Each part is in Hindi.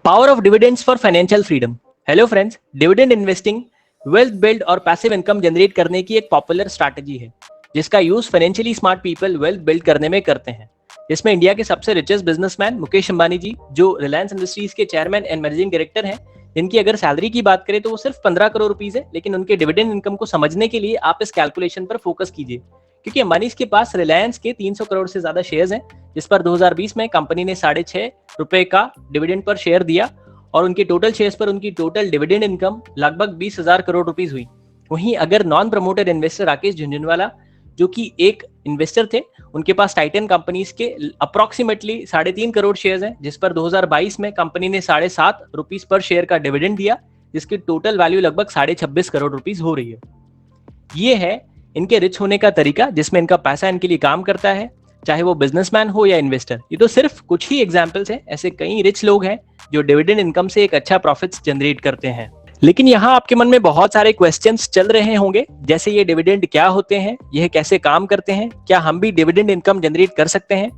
Power of dividends for financial freedom. Hello friends, dividend investing wealth build और पैसिव इनकम जनरेट करने की एक पॉपुलर स्ट्रैटेजी है जिसका use financially smart people wealth build करने में करते हैं। इसमें इंडिया के सबसे रिचेस्ट बिजनेसमैन मुकेश अंबानी जी, जो रिलायंस इंडस्ट्रीज के चेयरमैन एंड मैनेजिंग डायरेक्टर हैं, जिनकी अगर सैलरी की बात करें तो वो सिर्फ 15 करोड़ रुपीस है, लेकिन उनके डिविडेंड इनकम को समझने के लिए आप इस कैलकुलेशन पर फोकस कीजिए, क्योंकि अंबानी के पास रिलायंस के 300 करोड़ से ज्यादा शेयर्स हैं, जिस पर 2020 में कंपनी ने 6.5 रुपए का डिविडेंड पर शेयर दिया और उनके टोटल शेयर्स पर उनकी टोटल डिविडेंड इनकम लगभग 20,000 करोड़ रुपीस हुई। वहीं अगर non promoted investor Rakesh Jhunjhunwala, जो कि एक इन्वेस्टर थे, उनके पास टाइटन कंपनीज के अप्रोक्सीमेटली 3.5 करोड़ शेयर्स हैं, जिस पर 2022 में कंपनी ने 7.5 रुपीस पर शेयर का डिविडेंड दिया, जिसकी टोटल वैल्यू लगभग 26.5 करोड़ रुपीस हो रही है। ये है इनके रिच होने का तरीका, जिसमें इनका पैसा इनके लिए काम करता है, चाहे वो बिजनेसमैन हो या इन्वेस्टर। ये तो सिर्फ कुछ ही एग्जांपल्स हैं, ऐसे कई रिच लोग हैं जो डिविडेंड इनकम से एक अच्छा प्रॉफिट्स जनरेट करते हैं। लेकिन यहाँ आपके मन में बहुत सारे क्वेश्चंस चल रहे होंगे, जैसे ये डिविडेंड क्या होते हैं, यह कैसे काम करते हैं, क्या हम भी डिविडेंड इनकम जनरेट कर सकते हैं,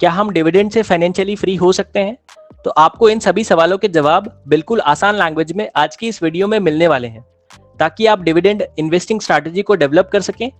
क्या हम डिविडेंड से फाइनेंशियली फ्री हो सकते हैं। तो आपको इन सभी सवालों के जवाब बिल्कुल आसान लैंग्वेज में आज की इस वीडियो में मिलने वाले हैं, ताकि आप डिविडेंड इन्वेस्टिंग स्ट्रैटेजी को डेवलप कर सकें,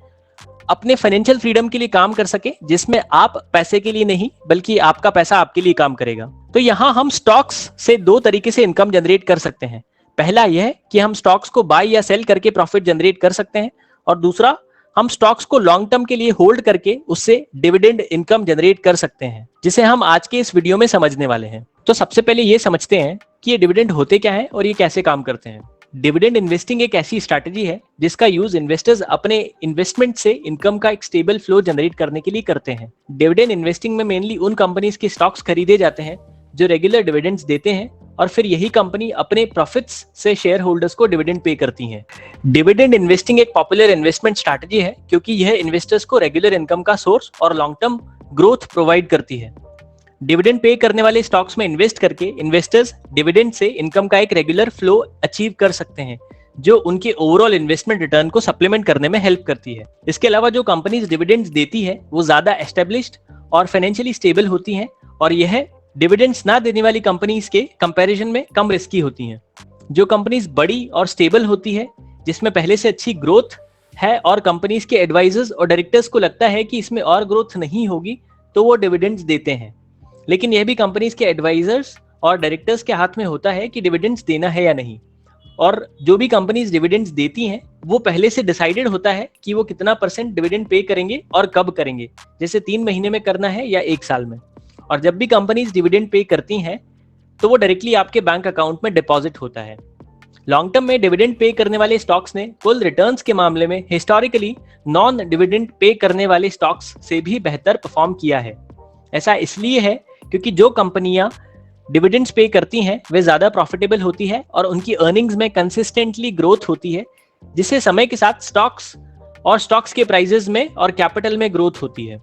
अपने फाइनेंशियल फ्रीडम के लिए काम कर सके, जिसमें आप पैसे के लिए नहीं बल्कि आपका पैसा आपके लिए काम करेगा। तो यहाँ हम स्टॉक्स से दो तरीके से इनकम जनरेट कर सकते हैं। पहला यह कि हम स्टॉक्स को बाय या सेल करके प्रॉफिट जनरेट कर सकते हैं, और दूसरा हम स्टॉक्स को लॉन्ग टर्म के लिए होल्ड करके उससे डिविडेंड इनकम जनरेट कर सकते हैं, जिसे हम आज के इस वीडियो में समझने वाले हैं। तो सबसे पहले ये समझते हैं कि ये डिविडेंड होते क्या है और ये कैसे काम करते हैं। डिविडेंड इन्वेस्टिंग एक ऐसी स्ट्रैटेजी है जिसका यूज इन्वेस्टर्स अपने इन्वेस्टमेंट से इनकम का एक स्टेबल फ्लो जनरेट करने के लिए करते हैं। डिविडेंड इन्वेस्टिंग में मेनली उन कंपनीज के स्टॉक्स खरीदे जाते हैं जो रेगुलर डिविडेंड्स देते हैं, और फिर यही कंपनी अपने प्रॉफिट्स से शेयर होल्डर्स को डिविडेंड पे करती हैं। डिविडेंड इन्वेस्टिंग एक पॉपुलर इन्वेस्टमेंट स्ट्रैटेजी है, क्योंकि यह इन्वेस्टर्स को रेगुलर इनकम का सोर्स और लॉन्ग टर्म ग्रोथ प्रोवाइड करती है। डिविडेंड पे करने वाले स्टॉक्स में इन्वेस्ट करके इन्वेस्टर्स डिविडेंड से इनकम का एक रेगुलर फ्लो अचीव कर सकते हैं, जो उनके ओवरऑल इन्वेस्टमेंट रिटर्न को सप्लीमेंट करने में हेल्प करती है। इसके अलावा जो कंपनीज डिविडेंड्स देती है वो ज्यादा एस्टेब्लिश्ड और फाइनेंशियली स्टेबल होती हैं, और यह डिविडेंड्स ना देने वाली कंपनीज के कंपैरिजन में कम रिस्की होती हैं। जो कंपनीज बड़ी और स्टेबल होती है, जिसमें पहले से अच्छी ग्रोथ है और कंपनीज के एडवाइजर्स और डायरेक्टर्स को लगता है कि इसमें और ग्रोथ नहीं होगी, तो वो डिविडेंड्स देते हैं। लेकिन यह भी कंपनीज के एडवाइजर्स और डायरेक्टर्स के हाथ में होता है कि डिविडेंड्स देना है या नहीं। और जो भी कंपनीज डिविडेंड्स देती हैं वो पहले से डिसाइडेड होता है कि वो कितना % डिविडेंड पे करेंगे और कब करेंगे, जैसे 3 महीने में करना है या 1 साल में। और जब भी कंपनीज डिविडेंड पे करती हैं तो वो डायरेक्टली आपके बैंक अकाउंट में डिपॉजिट होता है। लॉन्ग टर्म में डिविडेंड पे करने वाले स्टॉक्स ने कुल रिटर्न्स के मामले में हिस्टोरिकली नॉन डिविडेंड पे करने वाले स्टॉक्स से भी बेहतर परफॉर्म किया है। ऐसा इसलिए है क्योंकि जो कंपनियां डिविडेंड्स पे करती हैं वे ज्यादा प्रॉफिटेबल होती है और उनकी अर्निंग्स में कंसिस्टेंटली ग्रोथ होती है, जिससे समय के साथ स्टॉक्स के प्राइसेस में और कैपिटल में ग्रोथ होती है।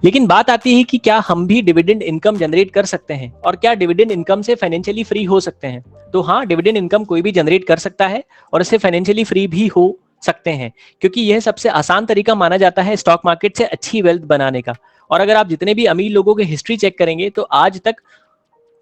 लेकिन बात आती है कि क्या हम भी डिविडेंड इनकम जनरेट कर सकते हैं, और क्या डिविडेंड इनकम से फाइनेंशियली फ्री हो सकते हैं। तो हाँ, डिविडेंड इनकम कोई भी जनरेट कर सकता है और इससे फाइनेंशियली फ्री भी हो सकते हैं, क्योंकि यह सबसे आसान तरीका माना जाता है स्टॉक मार्केट से अच्छी वेल्थ बनाने का। और अगर आप जितने भी अमीर लोगों की हिस्ट्री चेक करेंगे तो आज तक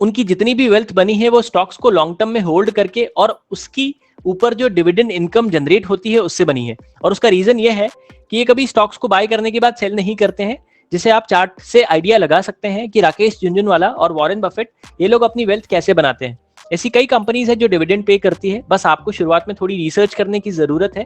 उनकी जितनी भी वेल्थ बनी है वो स्टॉक्स को लॉन्ग टर्म में होल्ड करके और उसकी ऊपर जो डिविडेंड इनकम जनरेट होती है उससे बनी है। और उसका रीजन ये है कि ये कभी स्टॉक्स को बाय करने के बाद सेल नहीं करते हैं, जिसे आप चार्ट से आइडिया लगा सकते हैं कि राकेश झुनझुनवाला और वॉरेन बफेट ये लोग अपनी वेल्थ कैसे बनाते हैं। ऐसी कई कंपनीज है जो डिविडेंड पे करती है, बस आपको शुरुआत में थोड़ी रिसर्च करने की जरूरत है।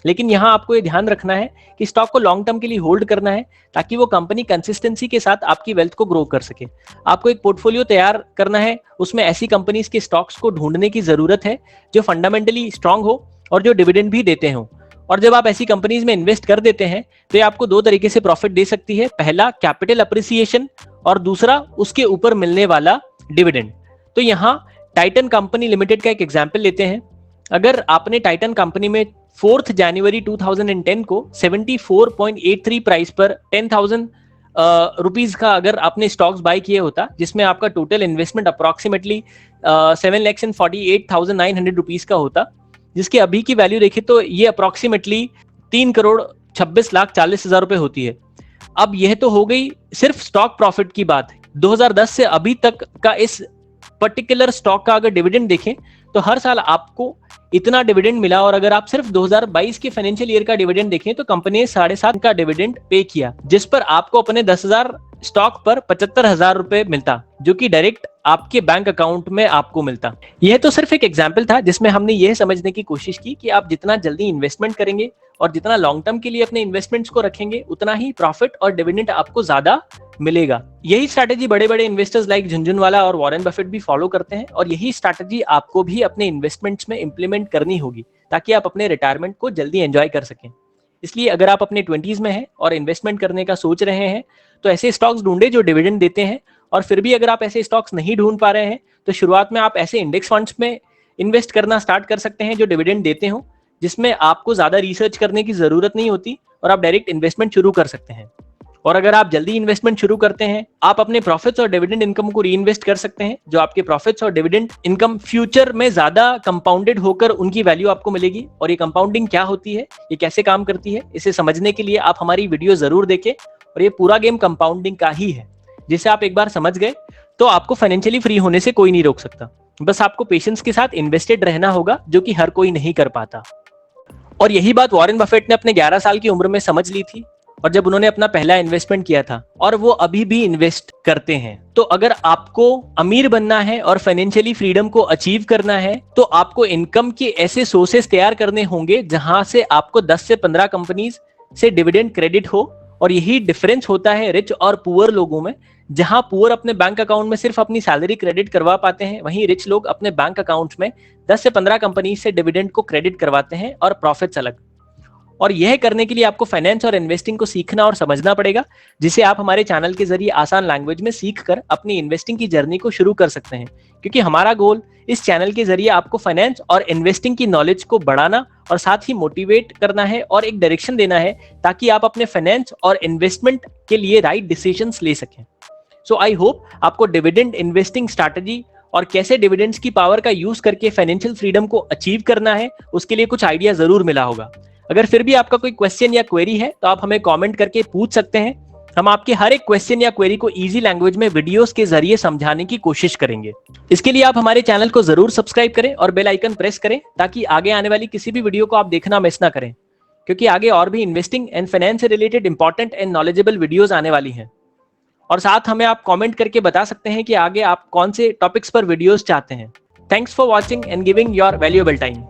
लेकिन यहाँ आपको ये ध्यान रखना है कि स्टॉक को लॉन्ग टर्म के लिए होल्ड करना है, ताकि वो कंपनी कंसिस्टेंसी के साथ आपकी वेल्थ को ग्रो कर सके। आपको एक पोर्टफोलियो तैयार करना है, उसमें ऐसी कंपनीज के स्टॉक्स को ढूंढने की जरूरत है जो फंडामेंटली स्ट्रांग हो और जो डिविडेंड भी देते हो। और जब आप ऐसी कंपनीज में इन्वेस्ट कर देते हैं तो ये आपको 2 तरीके से प्रॉफिट दे सकती है। पहला कैपिटल अप्रिसिएशन, और दूसरा उसके ऊपर मिलने वाला डिविडेंड। तो यहाँ टाइटन कंपनी लिमिटेड का एक एग्जाम्पल लेते हैं। अगर आपने टाइटन कंपनी में 4 जनवरी 2010 को 74.83 प्राइस पर 10,000 रुपीज का अगर आपने स्टॉक्स बाय किए होता, जिसमें आपका टोटल इन्वेस्टमेंट अप्रोक्सीमेटली 7,48,900 रुपीज का होता, जिसके अभी की वैल्यू देखें तो ये अप्रोक्सीमेटली 3,26,40,000 रुपए होती है। अब यह तो हो गई सिर्फ स्टॉक प्रॉफिट की बात। 2010 से अभी तक का इस पर्टिकुलर स्टॉक का अगर डिविडेंड देखें तो हर साल आपको इतना डिविडेंड मिला, और अगर आप सिर्फ 2022 के फाइनेंशियल ईयर का डिविडेंड देखें तो कंपनी ने 7.5 का डिविडेंड पे किया, जिस पर आपको अपने 10,000 स्टॉक पर 75,000 रुपए मिलता, जो कि डायरेक्ट आपके बैंक अकाउंट में आपको मिलता। यह तो सिर्फ एक एग्जाम्पल था जिसमें हमने यह समझने की कोशिश की कि आप जितना जल्दी इन्वेस्टमेंट करेंगे और जितना लॉन्ग टर्म के लिए अपने इन्वेस्टमेंट्स को रखेंगे, उतना ही प्रॉफिट और डिविडेंड आपको ज्यादा मिलेगा। यही स्ट्रैटेजी बड़े बड़े इन्वेस्टर्स लाइक झुनझुनवाला और वॉरेन बफेट भी फॉलो करते हैं, और यही स्ट्रैटेजी आपको भी अपने इन्वेस्टमेंट्स में इंप्लीमेंट करनी होगी ताकि आप अपने रिटायरमेंट को जल्दी एंजॉय कर सकें। इसलिए अगर आप अपने 20s में हैं और इन्वेस्टमेंट करने का सोच रहे हैं तो ऐसे स्टॉक्स ढूंढे जो डिविडेंड देते हैं, और फिर भी अगर आप ऐसे स्टॉक्स नहीं ढूंढ पा रहे हैं तो शुरुआत में आप ऐसे इंडेक्स फंड्स में इन्वेस्ट करना स्टार्ट कर सकते हैं जो डिविडेंड देते हो, जिसमें आपको ज्यादा रिसर्च करने की जरूरत नहीं होती और आप डायरेक्ट इन्वेस्टमेंट शुरू कर सकते हैं। और अगर आप जल्दी इन्वेस्टमेंट शुरू करते हैं, आप अपने प्रॉफिट्स और डिविडेंड इनकम को री इन्वेस्ट कर सकते हैं, जो आपके प्रॉफिट्स और डिविडेंड इनकम फ्यूचर में ज्यादा कंपाउंडेड होकर उनकी वैल्यू आपको मिलेगी। और ये कंपाउंडिंग क्या होती है, ये कैसे काम करती है, इसे समझने के लिए आप हमारी वीडियो जरूर देखें। और ये पूरा गेम कंपाउंडिंग का ही है, जिसे आप एक बार समझ गए तो आपको फाइनेंशियली फ्री होने से कोई नहीं रोक सकता। बस आपको पेशेंस के साथ इन्वेस्टेड रहना होगा, जो कि हर कोई नहीं कर पाता। और यही बात वॉरेन बफेट ने अपने 11 साल की उम्र में समझ ली थी, और जब उन्होंने अपना पहला इन्वेस्टमेंट किया था, और वो अभी भी इन्वेस्ट करते हैं। तो अगर आपको अमीर बनना है और फाइनेंशियली फ्रीडम को अचीव करना है तो आपको इनकम के ऐसे सोर्सेस तैयार करने होंगे जहां से आपको 10 से 15 कंपनीज से डिविडेंड क्रेडिट हो। और यही डिफरेंस होता है रिच और पुअर लोगों में। जहां पुअर अपने बैंक अकाउंट में सिर्फ अपनी सैलरी क्रेडिट करवा पाते हैं, वहीं रिच लोग अपने बैंक अकाउंट में 10 से 15 कंपनी से डिविडेंड को क्रेडिट करवाते हैं, और प्रॉफिट्स अलग। और यह करने के लिए आपको फाइनेंस और इन्वेस्टिंग को सीखना और समझना पड़ेगा, जिसे आप हमारे चैनल के जरिए आसान लैंग्वेज में सीख कर अपनी इन्वेस्टिंग की जर्नी को शुरू कर सकते हैं। क्योंकि हमारा गोल इस चैनल के जरिए आपको फाइनेंस और इन्वेस्टिंग की नॉलेज को बढ़ाना और साथ ही मोटिवेट करना है और एक डायरेक्शन देना है, ताकि आप अपने फाइनेंस और इन्वेस्टमेंट के लिए राइट डिसीजंस ले सकें। सो आई होप आपको डिविडेंड इन्वेस्टिंग स्ट्रैटेजी और कैसे डिविडेंड्स की पावर का यूज करके फाइनेंशियल फ्रीडम को अचीव करना है, उसके लिए कुछ आइडिया जरूर मिला होगा। अगर फिर भी आपका कोई क्वेश्चन या क्वेरी है तो आप हमें कमेंट करके पूछ सकते हैं। हम आपके हर एक क्वेश्चन या क्वेरी को इजी लैंग्वेज में वीडियोस के जरिए समझाने की कोशिश करेंगे। इसके लिए आप हमारे चैनल को जरूर सब्सक्राइब करें और बेल आइकन प्रेस करें, ताकि आगे आने वाली किसी भी वीडियो को आप देखना मिस ना करें, क्योंकि आगे और भी इन्वेस्टिंग एंड फाइनेंस से related important and knowledgeable videos आने वाली हैं। और साथ हमें आप कमेंट करके बता सकते हैं कि आगे आप कौन से टॉपिक्स पर वीडियोस चाहते हैं। Thanks for watching and giving your valuable time.